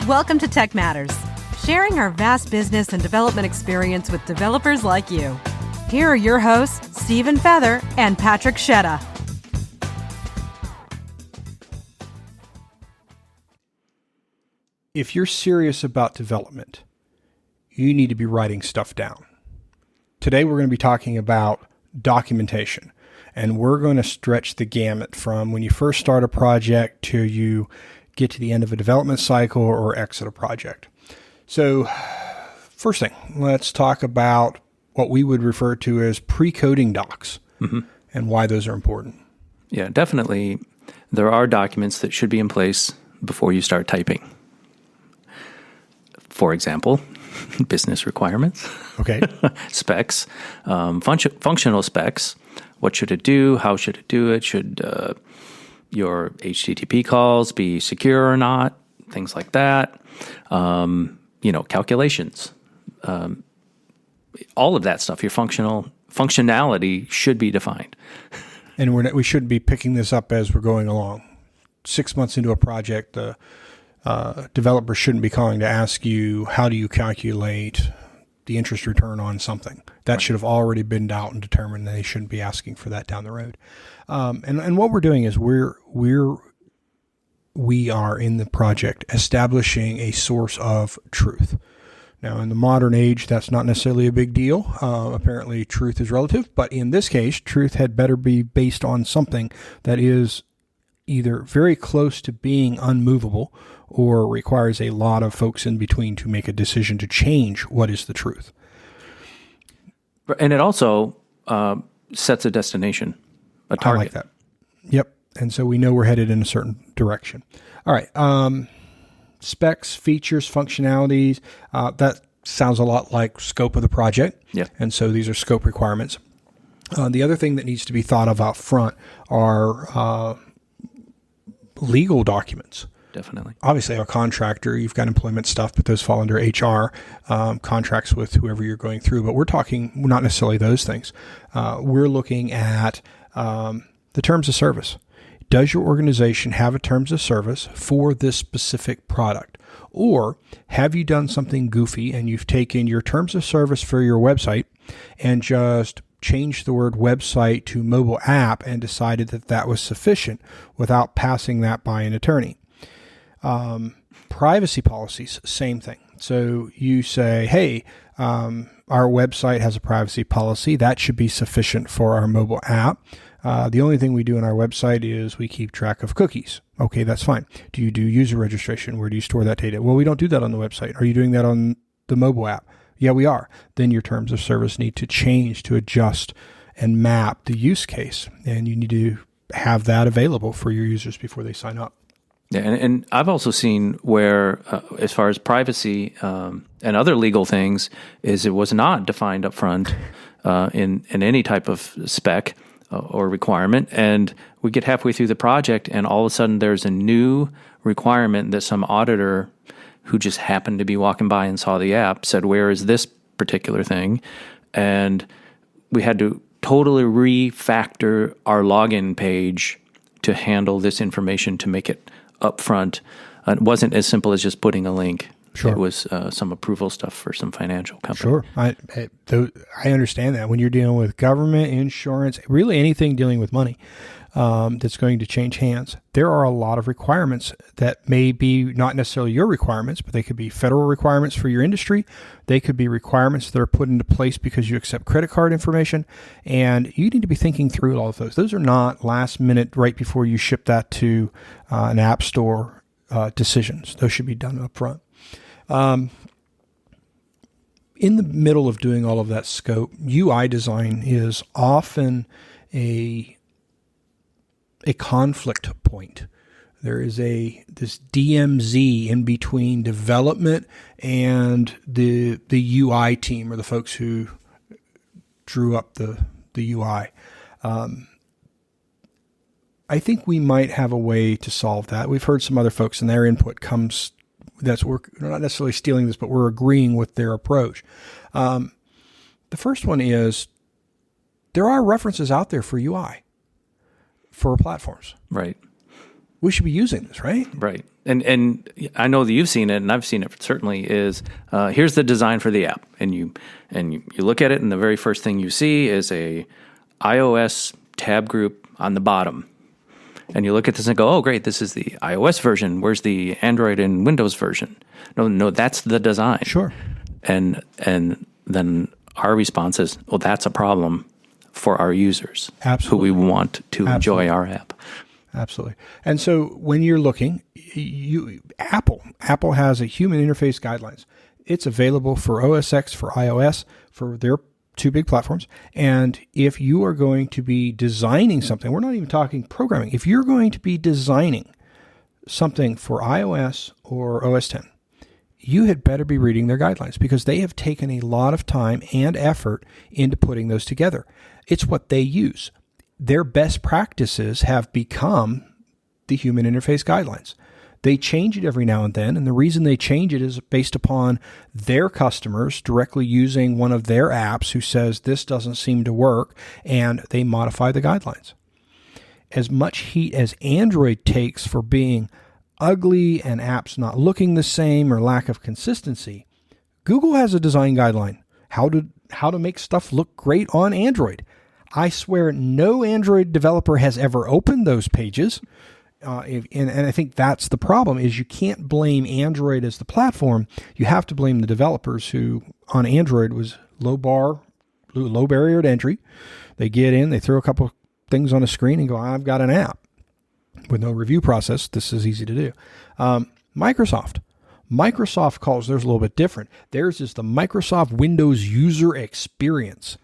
Welcome to Tech Matters, sharing our vast business and development experience with developers like you. Here are your hosts, Stephen Feather and Patrick Seda. If you're serious about development, you need to be writing stuff down. Today, we're going to be talking about documentation, and we're going to stretch the gamut from when you first start a project to you get to the end of a development cycle or exit a project. So first thing, let's talk about what we would refer to as pre-coding docs and why those are important. Yeah, definitely. There are documents that should be in place before you start typing. For example, business requirements, specs, functional specs. What should it do? How should it do it? Should your HTTP calls be secure or not? Things like that. Calculations. All of that stuff. Your functionality should be defined. And we shouldn't be picking this up as we're going along. 6 months into a project, the developer shouldn't be calling to ask you, how do you calculate the interest return on something? That should have already been out and determined. They shouldn't be asking for that down the road. And what we're doing is we are in the project establishing a source of truth. Now, in the modern age, that's not necessarily a big deal. Apparently, truth is relative. But in this case, truth had better be based on something that is either very close to being unmovable or requires a lot of folks in between to make a decision to change what is the truth. And it also sets a destination, a target. I like that. Yep. And so we know we're headed in a certain direction. All right. Specs, features, functionalities, that sounds a lot like scope of the project. Yeah. And so these are scope requirements. The other thing that needs to be thought of out front are legal documents. Definitely. Obviously, a contractor, you've got employment stuff, but those fall under HR, contracts with whoever you're going through. But we're talking not necessarily those things. We're looking at the terms of service. Does your organization have a terms of service for this specific product? Or have you done something goofy and you've taken your terms of service for your website and just changed the word website to mobile app and decided that that was sufficient without passing that by an attorney? Privacy policies, same thing. So you say, hey, our website has a privacy policy. That should be sufficient for our mobile app. The only thing we do on our website is we keep track of cookies. Okay, that's fine. Do you do user registration? Where do you store that data? Well, we don't do that on the website. Are you doing that on the mobile app? Yeah, we are. Then your terms of service need to change to adjust and map the use case. And you need to have that available for your users before they sign up. Yeah, and I've also seen where, as far as privacy and other legal things, is it was not defined up front in any type of spec or requirement, and we get halfway through the project, and all of a sudden there's a new requirement that some auditor who just happened to be walking by and saw the app said, where is this particular thing? And we had to totally refactor our login page to handle this information to make it upfront. It wasn't as simple as just putting a link. Sure. It was some approval stuff for some financial company. Sure. I understand that when you're dealing with government, insurance, really anything dealing with money that's going to change hands, there are a lot of requirements that may be not necessarily your requirements, but they could be federal requirements for your industry. They could be requirements that are put into place because you accept credit card information, and you need to be thinking through all of those. Those are not last minute, right before you ship that to an app store decisions. Those should be done up front. In the middle of doing all of that scope, UI design is often a conflict point. There is this DMZ in between development and the UI team, or the folks who drew up the UI. I think we might have a way to solve that. We've heard some other folks, and their input comes. We're not necessarily stealing this, but we're agreeing with their approach. The first one is there are references out there for UI for platforms. Right. We should be using this, right? Right. And I know that you've seen it, and I've seen it certainly. Is here's the design for the app, and you look at it, and the very first thing you see is a iOS tab group on the bottom, and you look at this and go, "Oh, great! This is the iOS version. Where's the Android and Windows version?" No, that's the design. Sure. And then our response is, "Well, that's a problem for our users, Absolutely. who we want to enjoy our app." Absolutely. And so when you're looking, Apple has a human interface guidelines. It's available for OS X, for iOS, for their two big platforms. And if you are going to be designing something, we're not even talking programming. If you're going to be designing something for iOS or OS X, you had better be reading their guidelines, because they have taken a lot of time and effort into putting those together. It's what they use. Their best practices have become the human interface guidelines. They change it every now and then, and the reason they change it is based upon their customers directly using one of their apps who says this doesn't seem to work, and they modify the guidelines. As much heat as Android takes for being ugly and apps not looking the same or lack of consistency, Google has a design guideline, how to make stuff look great on Android. I swear no Android developer has ever opened those pages. And I think that's the problem, is you can't blame Android as the platform. You have to blame the developers who, on Android, was low barrier to entry. They get in, they throw a couple things on a screen and go, I've got an app. With no review process, this is easy to do. Microsoft calls theirs a little bit different. Theirs is the Microsoft Windows User Experience.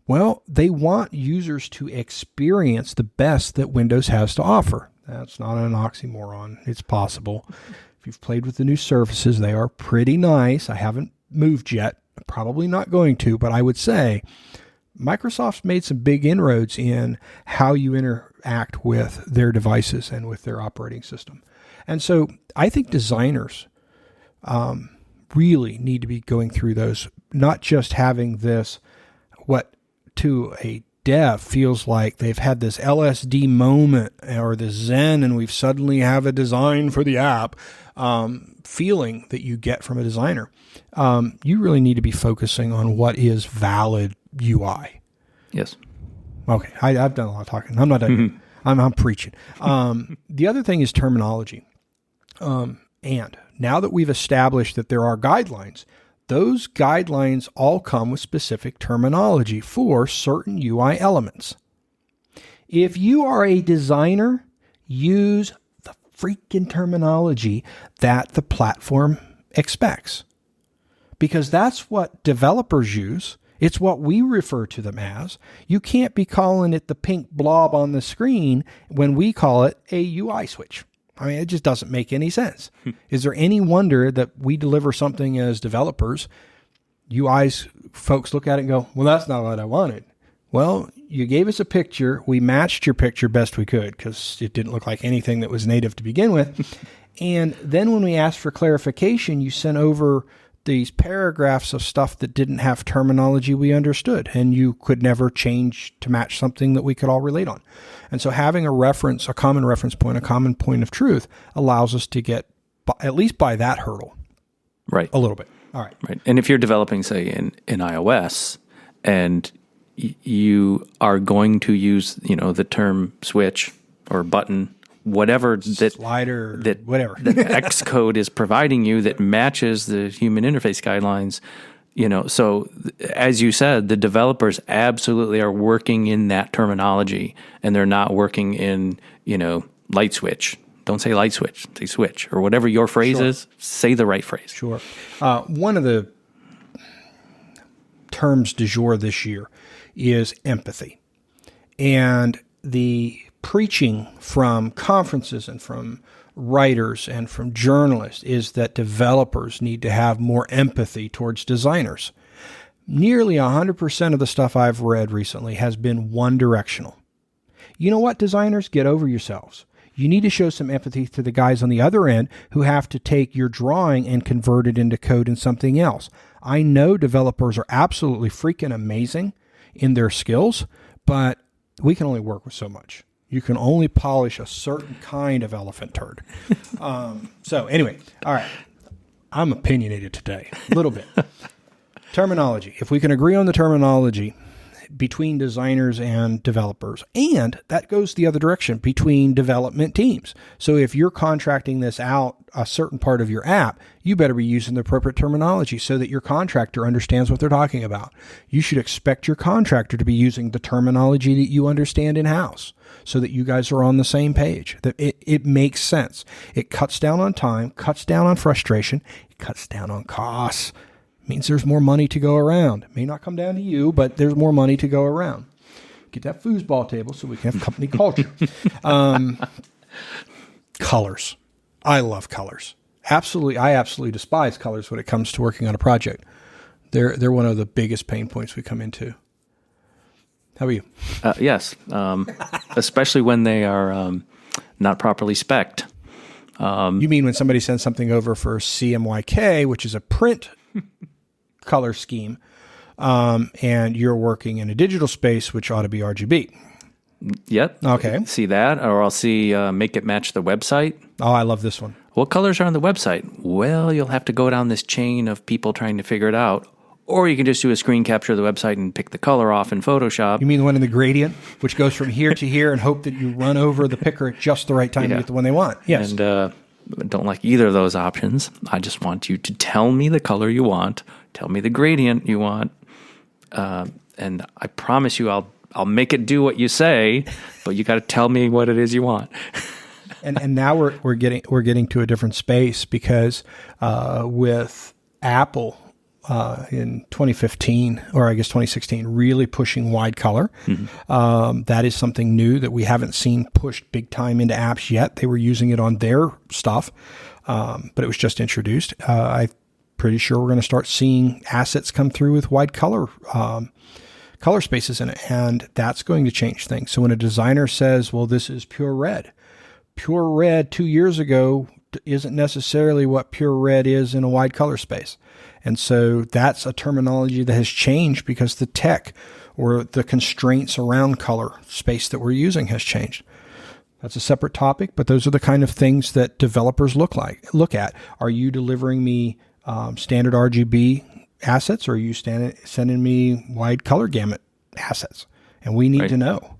Well, they want users to experience the best that Windows has to offer. That's not an oxymoron. It's possible. If you've played with the new Surfaces, they are pretty nice. I haven't moved yet. Probably not going to, but I would say Microsoft's made some big inroads in how you interact with their devices and with their operating system. And so I think designers really need to be going through those, not just having this, what to a dev feels like they've had this LSD moment or this Zen, and we've suddenly have a design for the app feeling that you get from a designer. You really need to be focusing on what is valid UI. Yes. Okay. I've done a lot of talking. I'm not done. Mm-hmm. I'm preaching. The other thing is terminology. And now that we've established that there are guidelines, those guidelines all come with specific terminology for certain UI elements. If you are a designer, use the freaking terminology that the platform expects, because that's what developers use. It's what we refer to them as. You can't be calling it the pink blob on the screen when we call it a UI switch. I mean, it just doesn't make any sense. Is there any wonder that we deliver something as developers, UIs folks look at it and go, well, that's not what I wanted. Well, you gave us a picture. We matched your picture best we could because it didn't look like anything that was native to begin with. And then when we asked for clarification, you sent over these paragraphs of stuff that didn't have terminology we understood, and you could never change to match something that we could all relate on. And so having a reference, a common reference point, a common point of truth allows us to get at least by that hurdle. Right. A little bit. All right. Right. And if you're developing, say, in iOS, and you are going to use, the term switch or button, whatever that slider, that whatever that Xcode is providing you that matches the human interface guidelines, so as you said, the developers absolutely are working in that terminology, and they're not working in, light switch. Don't say light switch, say switch, or whatever your phrase is, say the right phrase. Sure. One of the terms du jour this year is empathy. And the preaching from conferences and from writers and from journalists is that developers need to have more empathy towards designers. Nearly 100% of the stuff I've read recently has been one directional. You know what, designers? Get over yourselves. You need to show some empathy to the guys on the other end who have to take your drawing and convert it into code and something else. I know developers are absolutely freaking amazing in their skills, but we can only work with so much. You can only polish a certain kind of elephant turd. So anyway, all right. I'm opinionated today, a little bit. Terminology. If we can agree on the terminology between designers and developers, and that goes the other direction between development teams. So if you're contracting this out, a certain part of your app, you better be using the appropriate terminology so that your contractor understands what they're talking about. You should expect your contractor to be using the terminology that you understand in-house so that you guys are on the same page. That it makes sense. It cuts down on time, cuts down on frustration, it cuts down on costs. Means there's more money to go around. It may not come down to you, but there's more money to go around. Get that foosball table so we can have company culture. Colors. I love colors. Absolutely. I absolutely despise colors when it comes to working on a project. They're one of the biggest pain points we come into. How are you? Yes. Especially when they are not properly spec'd. You mean when somebody sends something over for CMYK, which is a print color scheme, and you're working in a digital space, which ought to be RGB. Yep. Okay. See that, or I'll see make it match the website. Oh, I love this one. What colors are on the website? Well, you'll have to go down this chain of people trying to figure it out. Or you can just do a screen capture of the website and pick the color off in Photoshop. You mean the one in the gradient, which goes from here to here and hope that you run over the picker at just the right time to get the one they want? Yes. And don't like either of those options. I just want you to tell me the color you want, tell me the gradient you want, and I promise you I'll make it do what you say, but you got to tell me what it is you want. and now we're getting to a different space because with Apple in 2015 or I guess 2016 really pushing wide color. Mm-hmm. That is something new that we haven't seen pushed big time into apps yet. They were using it on their stuff, but it was just introduced. I'm pretty sure we're going to start seeing assets come through with wide color spaces in it, and that's going to change things. So when a designer says, well, this is pure red 2 years ago isn't necessarily what pure red is in a wide color space. And so that's a terminology that has changed because the tech or the constraints around color space that we're using has changed. That's a separate topic, but those are the kind of things that developers look at. Are you delivering me standard RGB assets, or are you sending me wide color gamut assets? And we need to know.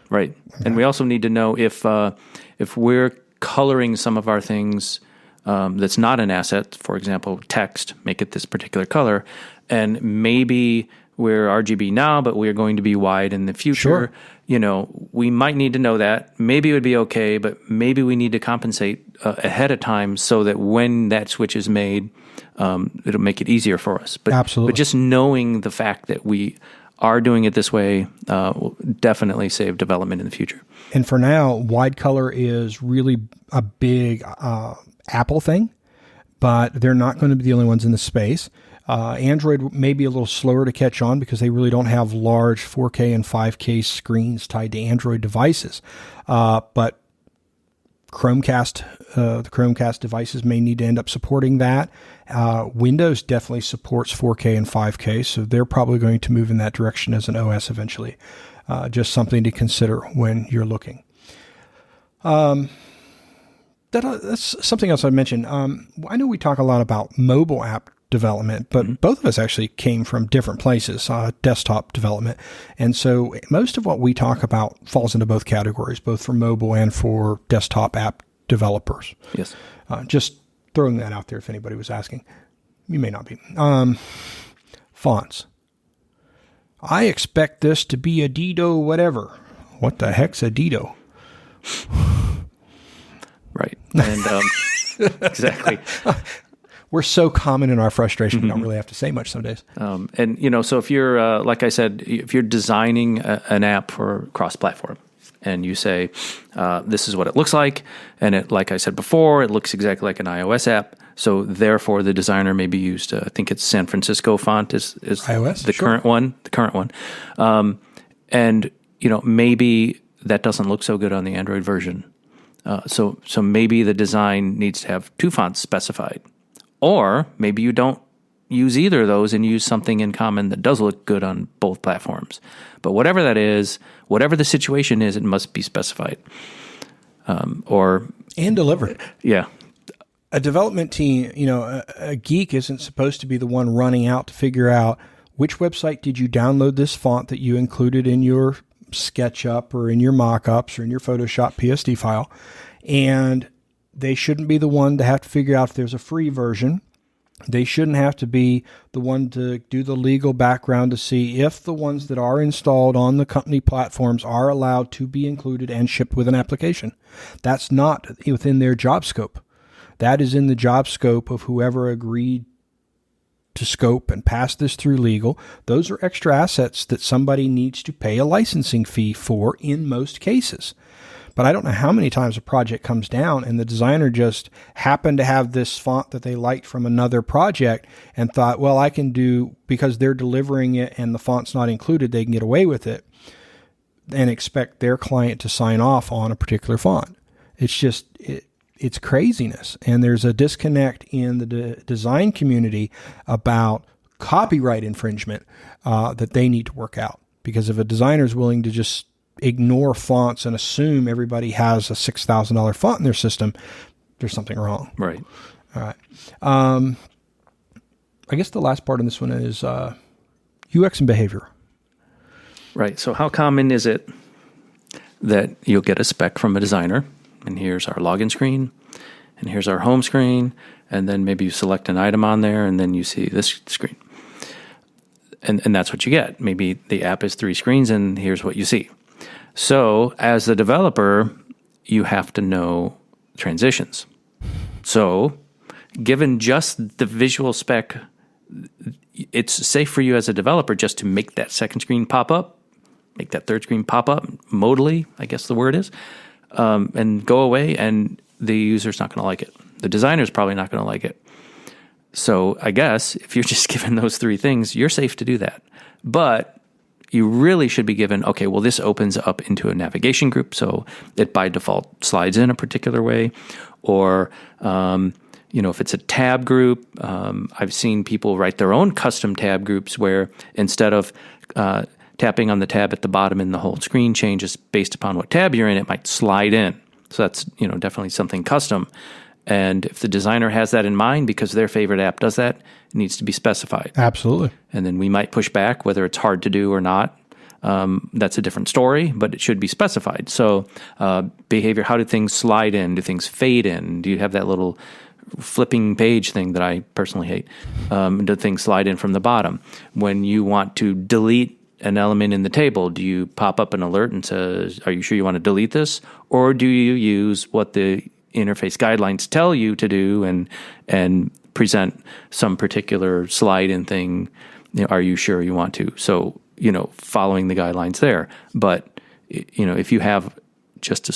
Right. Okay. And we also need to know if we're coloring some of our things that's not an asset, for example, text, make it this particular color, and maybe we're RGB now, but we're going to be wide in the future. Sure. You know, we might need to know that. Maybe it would be okay, but maybe we need to compensate ahead of time so that when that switch is made, it'll make it easier for us. But, absolutely. But just knowing the fact that we are doing it this way will definitely save development in the future. And for now, wide color is really a big Apple thing, but they're not going to be the only ones in the space. Android may be a little slower to catch on because they really don't have large 4K and 5K screens tied to Android devices. But Chromecast, the Chromecast devices may need to end up supporting that. Windows definitely supports 4K and 5K, so they're probably going to move in that direction as an OS eventually. Just something to consider when you're looking. That's something else I mentioned. I know we talk a lot about mobile app development, but both of us actually came from different places, desktop development. And so most of what we talk about falls into both categories, both for mobile and for desktop app developers. Yes. Just throwing that out there if anybody was asking. You may not be. Fonts. I expect this to be a Dido whatever. What the heck's a Dido? Right. And exactly. We're so common in our frustration, we don't really have to say much some days. And, you know, so if you're, like I said, if you're designing an app for cross-platform and you say, this is what it looks like, and it, like I said before, it looks exactly like an iOS app, so therefore the designer may be used, I think it's San Francisco font is iOS, the current one. And, you know, maybe that doesn't look so good on the Android version. So maybe the design needs to have two fonts specified. Or maybe you don't use either of those and use something in common that does look good on both platforms. But whatever that is, whatever the situation is, it must be specified. And delivered. Yeah. A development team, a geek isn't supposed to be the one running out to figure out which website did you download this font that you included in your SketchUp or in your mockups or in your Photoshop PSD file. And they shouldn't be the one to have to figure out if there's a free version. They shouldn't have to be the one to do the legal background to see if the ones that are installed on the company platforms are allowed to be included and shipped with an application. That's not within their job scope. That is in the job scope of whoever agreed to scope and pass this through legal. Those are extra assets that somebody needs to pay a licensing fee for in most cases. But I don't know how many times a project comes down and the designer just happened to have this font that they liked from another project and thought, well, I can do, because they're delivering it and the font's not included, they can get away with it, and expect their client to sign off on a particular font. It's just, it's craziness. And there's a disconnect in the design community about copyright infringement that they need to work out. Because if a designer is willing to just ignore fonts and assume everybody has a $6,000 font in their system, there's something wrong. Right. All right. I guess the last part of this one is UX and behavior. Right. So how common is it that you'll get a spec from a designer, and here's our login screen, and here's our home screen, and then maybe you select an item on there, and then you see this screen. And that's what you get. Maybe the app is 3 screens, and here's what you see. So as the developer, you have to know transitions. So given just the visual spec, it's safe for you as a developer just to make that second screen pop up, make that third screen pop up modally, I guess the word is, and go away, and the user's not going to like it. The designer's probably not going to like it. So I guess if you're just given those 3 things, you're safe to do that. But you really should be given, okay, well, this opens up into a navigation group, so it by default slides in a particular way. Or, if it's a tab group, I've seen people write their own custom tab groups where instead of tapping on the tab at the bottom and the whole screen changes based upon what tab you're in, it might slide in. So that's, definitely something custom. And if the designer has that in mind because their favorite app does that, it needs to be specified. Absolutely. And then we might push back whether it's hard to do or not. That's a different story, but it should be specified. So behavior, how do things slide in? Do things fade in? Do you have that little flipping page thing that I personally hate? Do things slide in from the bottom? When you want to delete an element in the table, do you pop up an alert and says, are you sure you want to delete this? Or do you use what the interface guidelines tell you to do and present some particular slide-in thing? Are you sure you want to? So, following the guidelines there. But, if you have just a,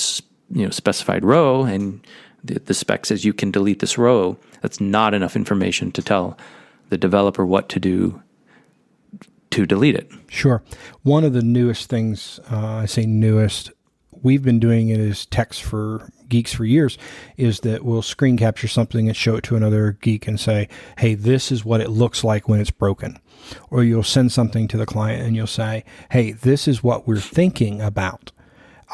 specified row and the spec says you can delete this row, that's not enough information to tell the developer what to do to delete it. Sure. One of the newest things, I say newest, we've been doing it as text for geeks for years, is that we'll screen capture something and show it to another geek and say, hey, this is what it looks like when it's broken. Or you'll send something to the client and you'll say, hey, this is what we're thinking about.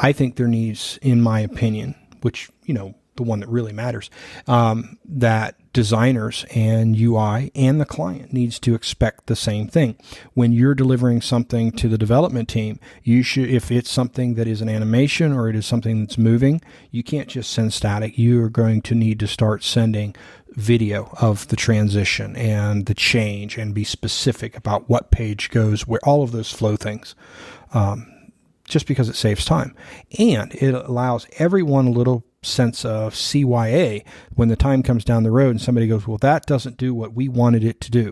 I think there needs, in my opinion, which, the one that really matters, that designers and UI and the client needs to expect the same thing. When you're delivering something to the development team, you should, if it's something that is an animation or it is something that's moving, you can't just send static. You are going to need to start sending video of the transition and the change and be specific about what page goes where, all of those flow things. Just because it saves time. And it allows everyone a little sense of CYA when the time comes down the road and somebody goes, well, that doesn't do what we wanted it to do.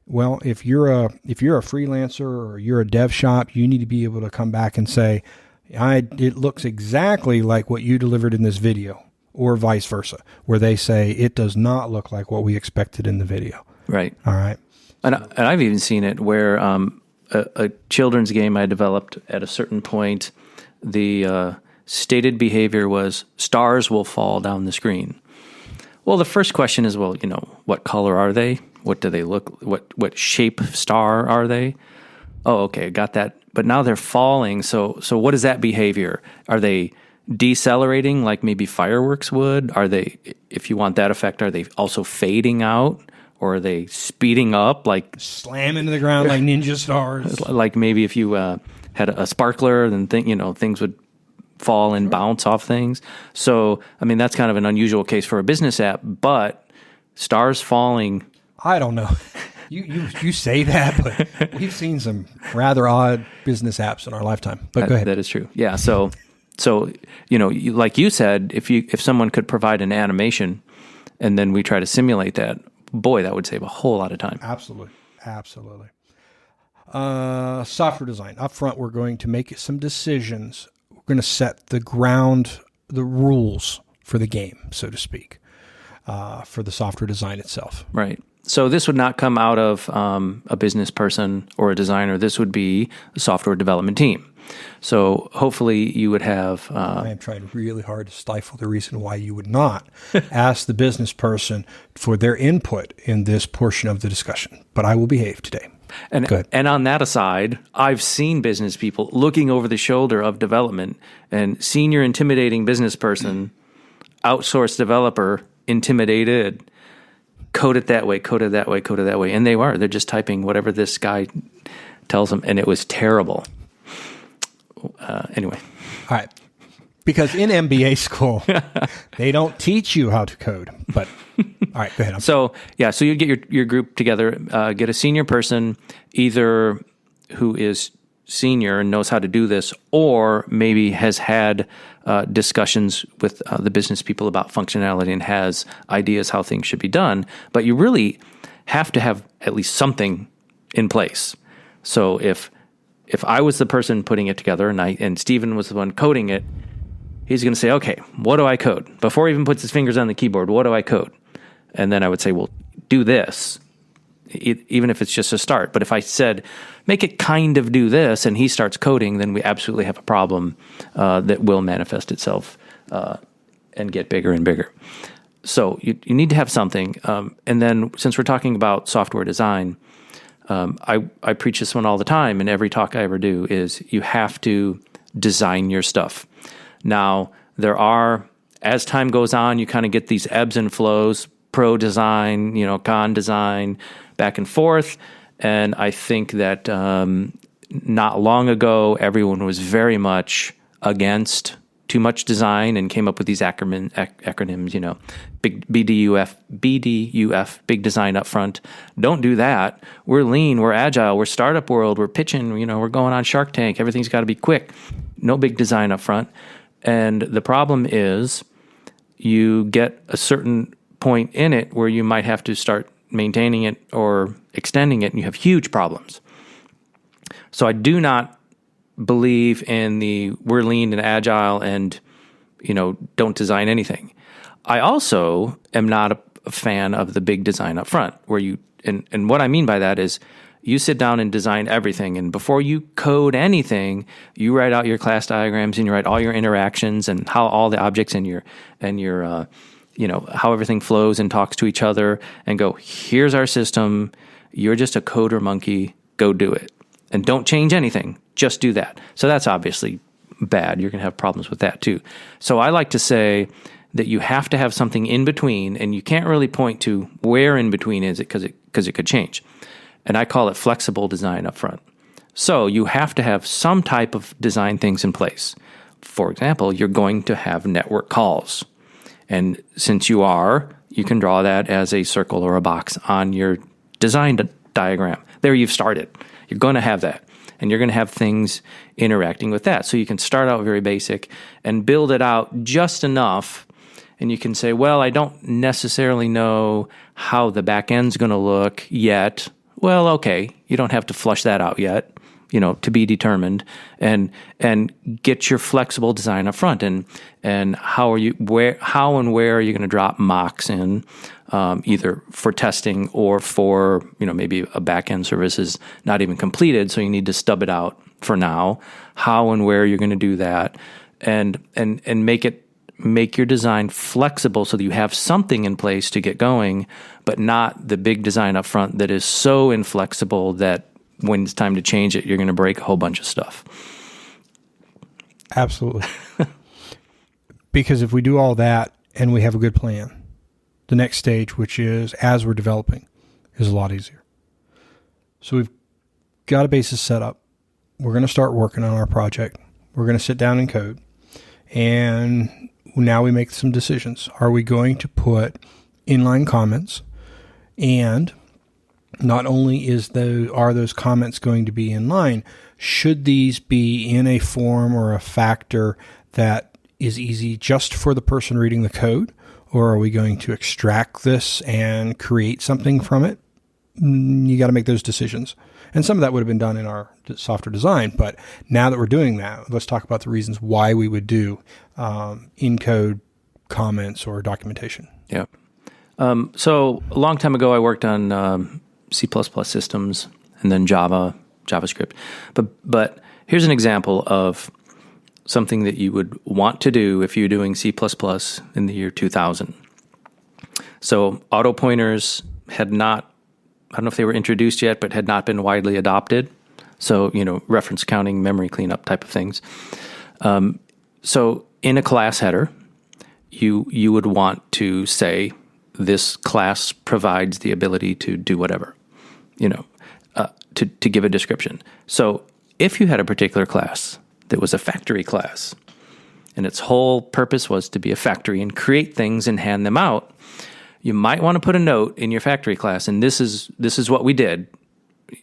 Well, if you're a freelancer or you're a dev shop, you need to be able to come back and say, it looks exactly like what you delivered in this video, or vice versa, where they say it does not look like what we expected in the video. Right. All right. And I've even seen it where a children's game I developed at a certain point, the stated behavior was stars will fall down the screen. Well, the first question is, well, what color are they? What do they look? What shape star are they? Oh, okay, got that. But now they're falling. So what is that behavior? Are they decelerating like maybe fireworks would? Are they, if you want that effect, are they also fading out, or are they speeding up like slam into the ground like ninja stars? Like maybe if you had a sparkler, then things would fall and bounce off things. So I mean that's kind of an unusual case for a business app, but stars falling. I don't know. You say that, but we've seen some rather odd business apps in our lifetime. But go ahead. That is true. Yeah. So like you said, if someone could provide an animation, and then we try to simulate that, boy, that would save a whole lot of time. Absolutely. Software design. Up front, we're going to make some decisions. We're going to set the rules for the game, so to speak, for the software design itself. Right. So this would not come out of a business person or a designer. This would be a software development team. So hopefully you would have... I am trying really hard to stifle the reason why you would not ask the business person for their input in this portion of the discussion. But I will behave today. And on that aside, I've seen business people looking over the shoulder of development, and senior intimidating business person, outsourced developer, intimidated, code it that way, code it that way, code it that way. And they're just typing whatever this guy tells them, and it was terrible. Anyway. All right. Because in MBA school, they don't teach you how to code. But all right, go ahead. So you get your group together, get a senior person, either who is senior and knows how to do this, or maybe has had discussions with the business people about functionality and has ideas how things should be done. But you really have to have at least something in place. So if I was the person putting it together and Steven was the one coding it, he's going to say, okay, what do I code? Before he even puts his fingers on the keyboard, what do I code? And then I would say, well, do this, even if it's just a start. But if I said, make it kind of do this, and he starts coding, then we absolutely have a problem that will manifest itself and get bigger and bigger. So you need to have something. And then since we're talking about software design, I preach this one all the time, and every talk I ever do is you have to design your stuff. Now, there are, as time goes on, you kind of get these ebbs and flows, pro design, con design, back and forth. And I think that not long ago, everyone was very much against too much design and came up with these acronyms, big BDUF, big design up front. Don't do that. We're lean, we're agile, we're startup world, we're pitching, we're going on Shark Tank. Everything's got to be quick. No big design up front. And the problem is you get a certain point in it where you might have to start maintaining it or extending it, and you have huge problems. So I do not believe in we're lean and agile and, don't design anything. I also am not a fan of the big design up front where and what I mean by that is you sit down and design everything, and before you code anything, you write out your class diagrams and you write all your interactions and how all the objects and your how everything flows and talks to each other, and go, here's our system. You're just a coder monkey. Go do it. And don't change anything. Just do that. So that's obviously bad. You're going to have problems with that too. So I like to say that you have to have something in between, and you can't really point to where in between is it because it could change. And I call it flexible design up front. So you have to have some type of design things in place. For example, you're going to have network calls. And since you can draw that as a circle or a box on your design diagram. There you've started. You're going to have that. And you're going to have things interacting with that. So you can start out very basic and build it out just enough. And you can say, well, I don't necessarily know how the back end's going to look yet. Well, okay, you don't have to flush that out yet, to be determined, and get your flexible design up front. And how and where are you going to drop mocks in, either for testing or for, maybe a back end service is not even completed, so you need to stub it out for now. How and where you're going to do that, and make it make your design flexible so that you have something in place to get going, but not the big design up front that is so inflexible that when it's time to change it, you're going to break a whole bunch of stuff. Absolutely. Because if we do all that and we have a good plan, the next stage, which is as we're developing, is a lot easier. So we've got a basis set up. We're going to start working on our project. We're going to sit down and code. And now we make some decisions. Are we going to put inline comments? And not only are those comments going to be inline, should these be in a form or a factor that is easy just for the person reading the code? Or are we going to extract this and create something from it? You got to make those decisions. And some of that would have been done in our software design. But now that we're doing that, let's talk about the reasons why we would do in-code comments or documentation. Yeah. So a long time ago, I worked on C++ systems and then JavaScript. But here's an example of something that you would want to do if you're doing C++ in the year 2000. So auto pointers had not, I don't know if they were introduced yet, but had not been widely adopted. So, reference counting, memory cleanup type of things. So in a class header, you would want to say, this class provides the ability to do whatever, to give a description. So if you had a particular class that was a factory class, and its whole purpose was to be a factory and create things and hand them out, you might want to put a note in your factory class, and this is what we did.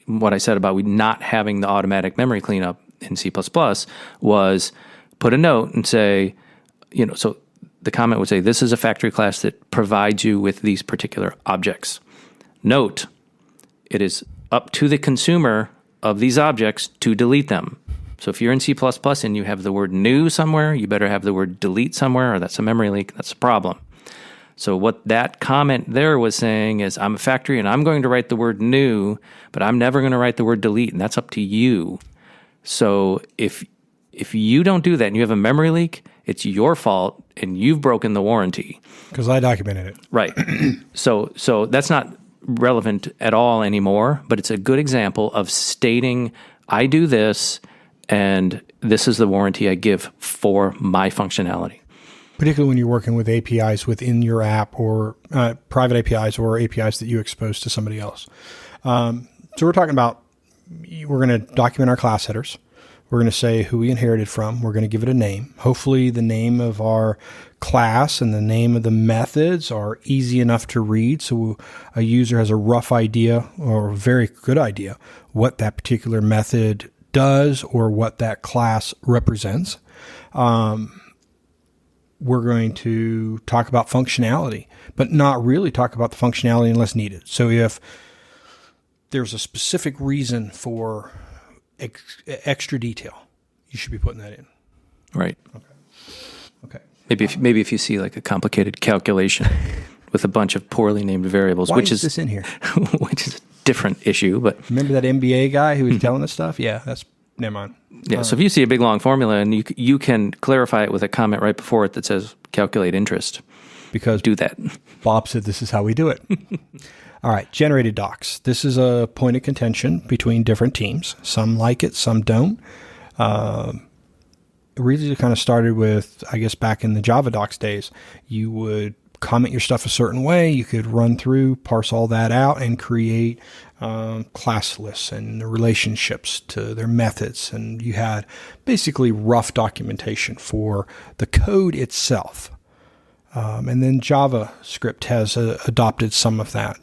What I said about we not having the automatic memory cleanup in C++ was put a note and say, so the comment would say, this is a factory class that provides you with these particular objects. Note, it is up to the consumer of these objects to delete them. So if you're in C++ and you have the word new somewhere, you better have the word delete somewhere, or that's a memory leak. That's a problem. So what that comment there was saying is, I'm a factory and I'm going to write the word new, but I'm never going to write the word delete, and that's up to you. So if you don't do that and you have a memory leak, it's your fault and you've broken the warranty. Because I documented it. Right. So that's not relevant at all anymore, but it's a good example of stating, I do this, and this is the warranty I give for my functionality. Particularly when you're working with APIs within your app, or private APIs or APIs that you expose to somebody else. So we're talking about, we're going to document our class headers. We're going to say who we inherited from. We're going to give it a name. Hopefully the name of our class and the name of the methods are easy enough to read, so a user has a rough idea or a very good idea what that particular method does or what that class represents. We're going to talk about functionality, but not really talk about the functionality unless needed. So if there's a specific reason for extra detail, you should be putting that in. Right. Okay. Maybe if you see like a complicated calculation with a bunch of poorly named variables, Why which is this in here? which is a different issue. But remember that MBA guy who was telling us stuff? Yeah, that's never mind. Yeah. So if you see a big long formula and you can clarify it with a comment right before it that says calculate interest, because do that. Bob said this is how we do it. All right, generated docs. This is a point of contention between different teams. Some like it, some don't. It really kind of started with, I guess, back in the Java docs days. You would comment your stuff a certain way. You could run through, parse all that out, and create class lists and relationships to their methods. And you had basically rough documentation for the code itself. And then JavaScript has adopted some of that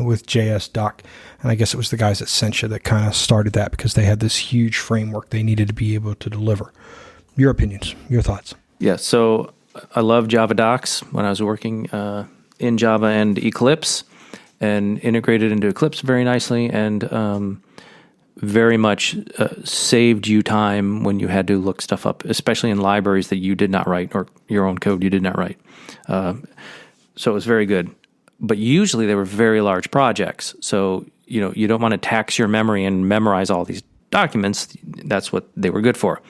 with JSDoc. And I guess it was the guys at Sentia that kind of started that because they had this huge framework they needed to be able to deliver. Your opinions, your thoughts. Yeah, so I love Java docs when I was working in Java and Eclipse, and integrated into Eclipse very nicely, and very much saved you time when you had to look stuff up, especially in libraries that you did not write or your own code you did not write. So it was very good. But usually they were very large projects. So, you don't want to tax your memory and memorize all these documents. That's what they were good for.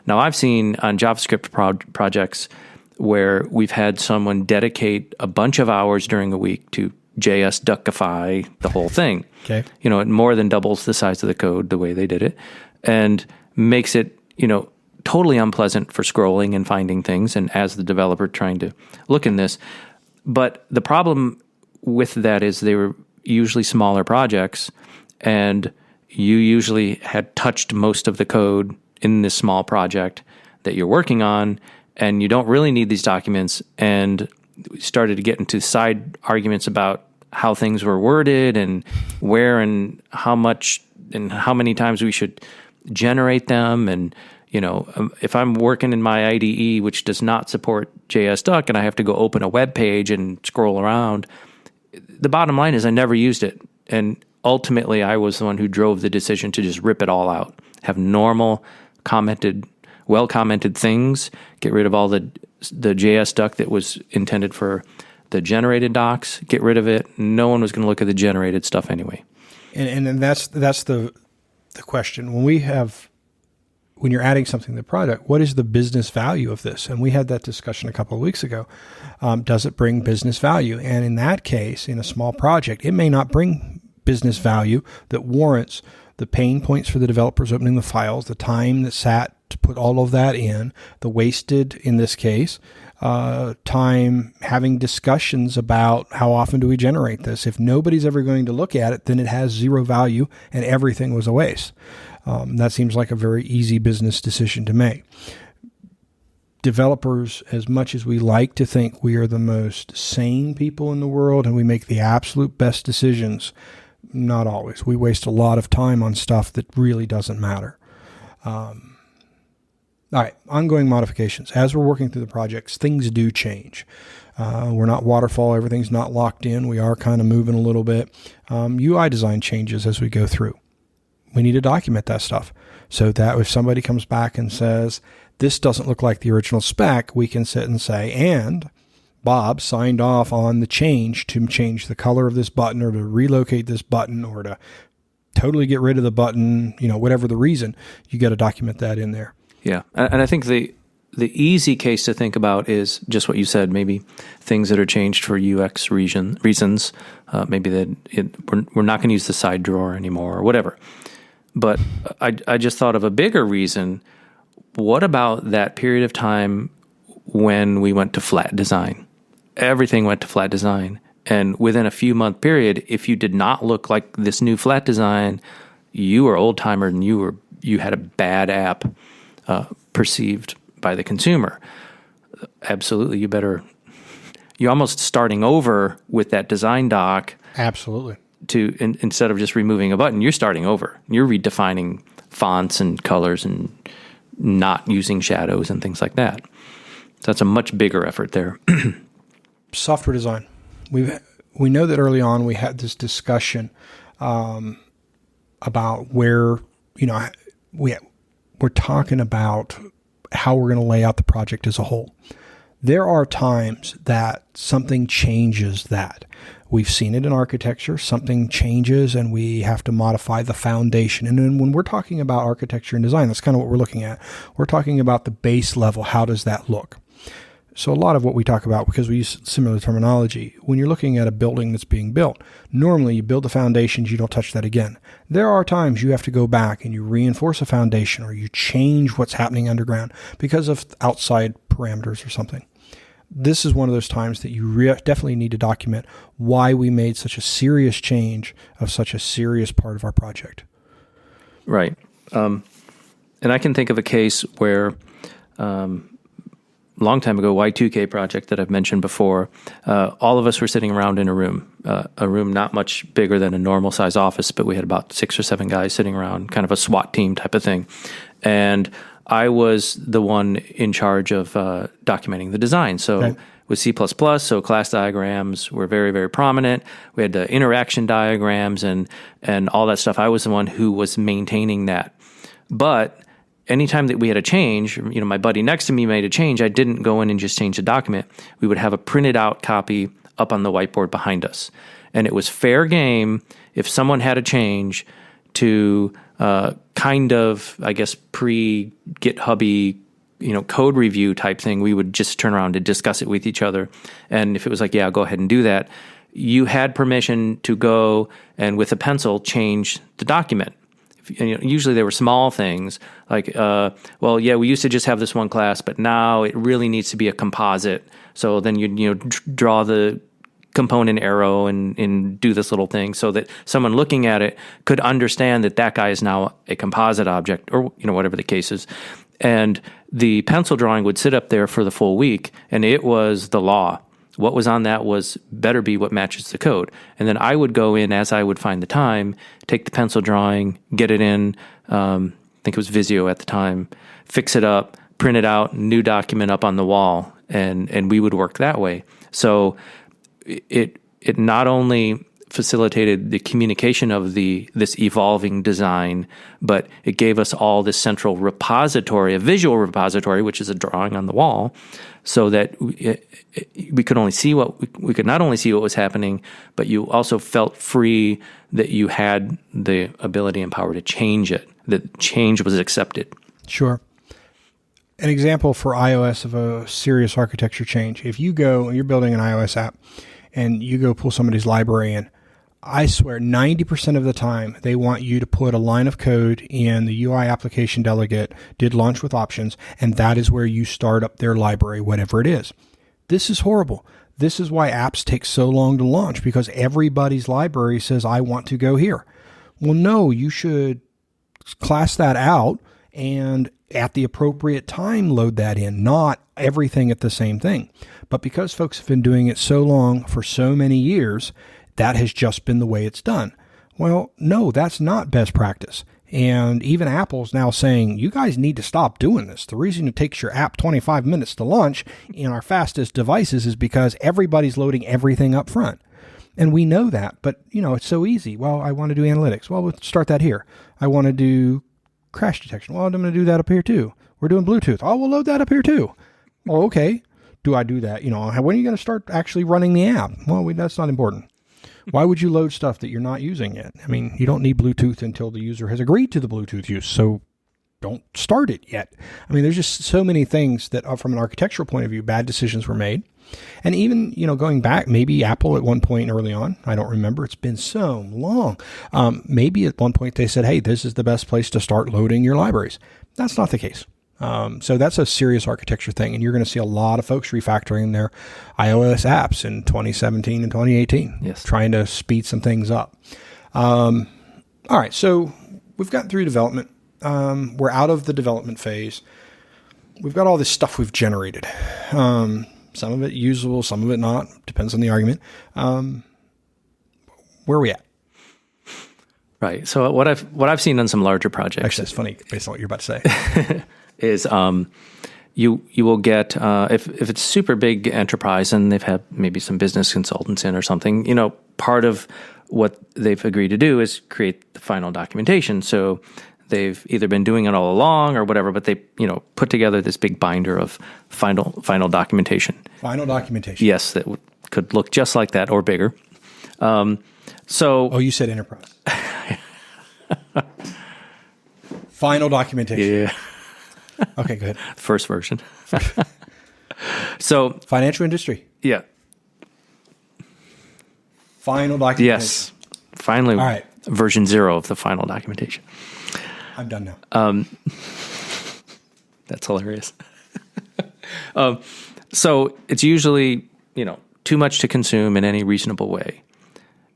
Now, I've seen on JavaScript projects where we've had someone dedicate a bunch of hours during a week to JS duckify the whole thing. Okay. It more than doubles the size of the code the way they did it, and makes it, totally unpleasant for scrolling and finding things, and as the developer trying to look in this. But the problem with that is they were usually smaller projects, and you usually had touched most of the code in this small project that you're working on, and you don't really need these documents. And we started to get into side arguments about how things were worded and where and how much and how many times we should generate them. And, if I'm working in my IDE, which does not support JSDuck, and I have to go open a web page and scroll around, the bottom line is I never used it. And ultimately, I was the one who drove the decision to just rip it all out, have normal well-commented things, get rid of all the JSDuck that was intended for the generated docs, get rid of it. No one was going to look at the generated stuff anyway. And that's the question. When you're adding something to the product, what is the business value of this? And we had that discussion a couple of weeks ago. Does it bring business value? And in that case, in a small project, it may not bring business value that warrants the pain points for the developers opening the files, the time that sat to put all of that in, the wasted, in this case, time having discussions about how often do we generate this. If nobody's ever going to look at it, then it has zero value and everything was a waste. That seems like a very easy business decision to make. Developers, as much as we like to think we are the most sane people in the world and we make the absolute best decisions, not always. We waste a lot of time on stuff that really doesn't matter. All right, ongoing modifications. As we're working through the projects, things do change. We're not waterfall. Everything's not locked in. We are kind of moving a little bit. UI design changes as we go through. We need to document that stuff so that if somebody comes back and says, this doesn't look like the original spec, we can sit and say, and Bob signed off on the change to change the color of this button or to relocate this button or to totally get rid of the button, whatever the reason, you got to document that in there. Yeah. And I think the easy case to think about is just what you said, maybe things that are changed for UX reasons, maybe that we're not going to use the side drawer anymore or whatever. But I just thought of a bigger reason. What about that period of time when we went to flat design? Everything went to flat design. And within a few month period, if you did not look like this new flat design, you were old timer and you had a bad app perceived by the consumer. Absolutely, you're almost starting over with that design doc. Absolutely. Instead of just removing a button, you're starting over. You're redefining fonts and colors and not using shadows and things like that. So that's a much bigger effort there. Software design. We know that early on we had this discussion about where, we're talking about how we're going to lay out the project as a whole. There are times that something changes that. We've seen it in architecture. Something changes and we have to modify the foundation. And then when we're talking about architecture and design, that's kind of what we're looking at. We're talking about the base level. How does that look? So a lot of what we talk about, because we use similar terminology, when you're looking at a building that's being built, normally you build the foundations, you don't touch that again. There are times you have to go back and you reinforce a foundation or you change what's happening underground because of outside parameters or something. This is one of those times that you definitely need to document why we made such a serious change of such a serious part of our project. Right. And I can think of a case where long time ago, Y2K project that I've mentioned before, all of us were sitting around in a room not much bigger than a normal size office, but we had about 6 or 7 guys sitting around, kind of a SWAT team type of thing. And I was the one in charge of documenting the design. So okay. With C++, so class diagrams were very, very prominent. We had the interaction diagrams and all that stuff. I was the one who was maintaining that. But anytime that we had a change, my buddy next to me made a change, I didn't go in and just change the document. We would have a printed out copy up on the whiteboard behind us. And it was fair game if someone had a change to kind of, I guess, pre-GitHubby code review type thing, we would just turn around and discuss it with each other. And if it was like, yeah, go ahead and do that, you had permission to go and with a pencil change the document. Usually there were small things like, we used to just have this one class, but now it really needs to be a composite. So then you draw the component arrow and do this little thing so that someone looking at it could understand that guy is now a composite object, or whatever the case is. And the pencil drawing would sit up there for the full week, and it was the law. What was on that better be what matches the code. And then I would go in as I would find the time, take the pencil drawing, get it in, I think it was Visio at the time, fix it up, print it out, new document up on the wall, and we would work that way. So it not only facilitated the communication of this evolving design, but it gave us all this central repository, a visual repository, which is a drawing on the wall, so that we could not only see what was happening, but you also felt free that you had the ability and power to change it, that change was accepted. Sure. An example for iOS of a serious architecture change. If you go and you're building an iOS app and you go pull somebody's library in, I swear 90% of the time they want you to put a line of code in the UI application delegate, did launch with options, and that is where you start up their library, whatever it is. This is horrible. This is why apps take so long to launch, because everybody's library says, I want to go here. Well, no, you should class that out and at the appropriate time load that in, not everything at the same thing. But because folks have been doing it so long for so many years, that has just been the way it's done. Well, no, that's not best practice. And even Apple's now saying, you guys need to stop doing this. The reason it takes your app 25 minutes to launch in our fastest devices is because everybody's loading everything up front. And we know that, but it's so easy. Well, I want to do analytics. Well, we'll start that here. I want to do crash detection. Well, I'm going to do that up here too. We're doing Bluetooth. Oh, we'll load that up here too. Oh, okay. Do I do that? When are you going to start actually running the app? Well, that's not important. Why would you load stuff that you're not using yet? I mean, you don't need Bluetooth until the user has agreed to the Bluetooth use, so don't start it yet. I mean, there's just so many things that from an architectural point of view, bad decisions were made. And even, going back, maybe Apple at one point early on, I don't remember, it's been so long, maybe at one point they said, hey, this is the best place to start loading your libraries. That's not the case. So that's a serious architecture thing, and you're going to see a lot of folks refactoring their iOS apps in 2017 and 2018, yes, trying to speed some things up. All right, so we've gotten through development. We're out of the development phase. We've got all this stuff we've generated. Some of it usable, some of it not. Depends on the argument. Where are we at? Right. So what I've seen on some larger projects. Actually, it's funny based on what you're about to say. Is you will get if it's super big enterprise and they've had maybe some business consultants in or something, part of what they've agreed to do is create the final documentation. So they've either been doing it all along or whatever, but they put together this big binder of final documentation. Final documentation. Yes, that could look just like that or bigger. You said enterprise. Final documentation. Yeah. Okay, go ahead. First version. So financial industry. Yeah. Final documentation. Yes. Finally. All right. Version 0 of the final documentation. I'm done now. That's hilarious. So it's usually, too much to consume in any reasonable way.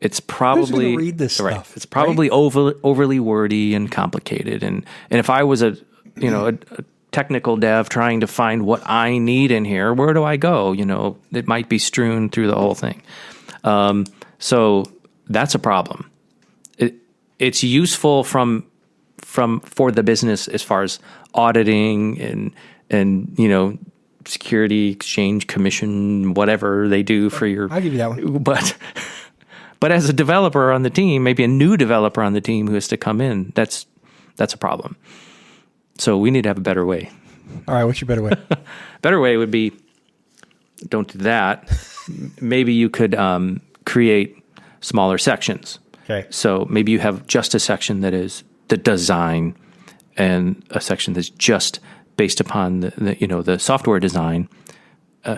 It's probably who's going to read this right. stuff. It's probably overly wordy and complicated. And if I was a technical dev trying to find what I need in here, where do I go? It might be strewn through the whole thing. So that's a problem. It's useful for the business as far as auditing and Security Exchange Commission, whatever they do for your. I'll give you that one. But as a developer on the team, maybe a new developer on the team who has to come in, that's a problem. So we need to have a better way. All right, what's your better way? Better way would be, don't do that. Maybe you could create smaller sections. Okay. So maybe you have just a section that is the design and a section that's just based upon the software design,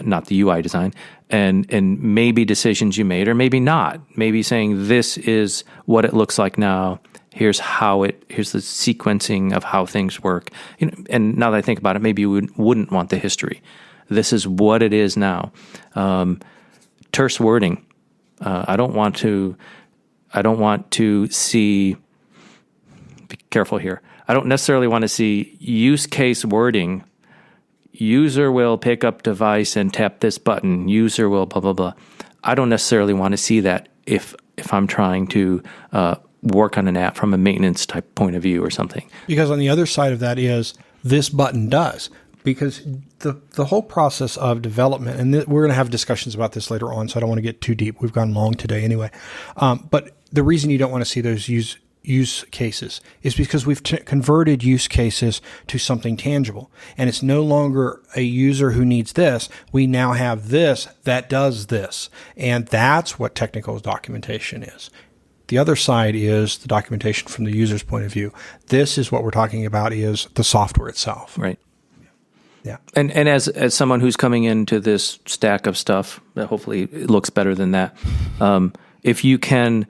not the UI design, and maybe decisions you made, or maybe not. Maybe saying this is what it looks like now. Here's the sequencing of how things work. And now that I think about it, maybe you wouldn't want the history. This is what it is now. Terse wording. I don't want to see. Be careful here. I don't necessarily want to see use case wording. User will pick up device and tap this button. User will blah blah blah. I don't necessarily want to see that if I'm trying to work on an app from a maintenance type point of view or something. Because on the other side of that is this button does. Because the whole process of development, and we're going to have discussions about this later on, so I don't want to get too deep. We've gone long today anyway. But the reason you don't want to see those use cases is because we've converted use cases to something tangible. And it's no longer a user who needs this. We now have this that does this. And that's what technical documentation is. The other side is the documentation from the user's point of view. This is what we're talking about is the software itself. Right. Yeah. And as someone who's coming into this stack of stuff that hopefully it looks better than that, if you can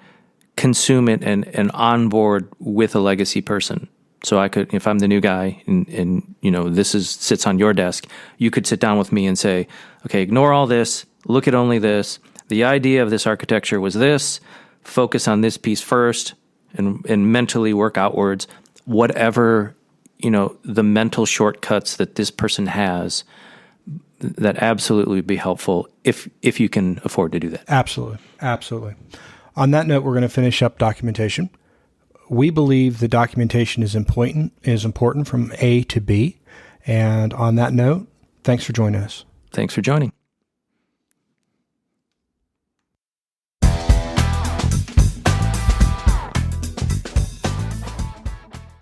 consume it and onboard with a legacy person. So I could, if I'm the new guy and this sits on your desk, you could sit down with me and say, okay, ignore all this, look at only this. The idea of this architecture was this. Focus on this piece first and mentally work outwards. Whatever, the mental shortcuts that this person has, that absolutely would be helpful if you can afford to do that. Absolutely. Absolutely. On that note, we're going to finish up documentation. We believe the documentation is important from A to B. And on that note, thanks for joining us. Thanks for joining.